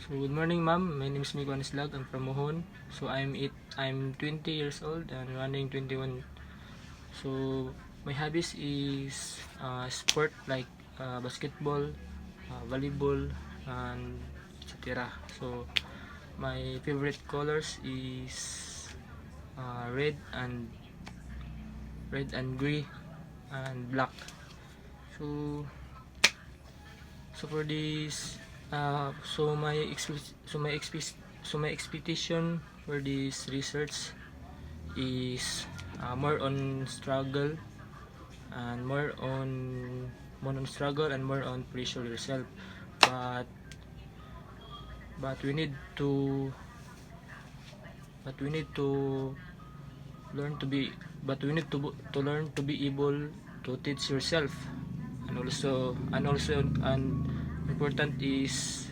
So good morning, ma'am. My name is Miko Anislag. I'm from Mohon. So I'm 20 years old and running 21. So my hobbies is sport like basketball, volleyball, and etc. So my favorite colors is red and gray and black. So for this so my expectation for this research is more on struggle and more on pressure yourself, but but we need to but we need to learn to be to learn to be able to teach yourself, and also important is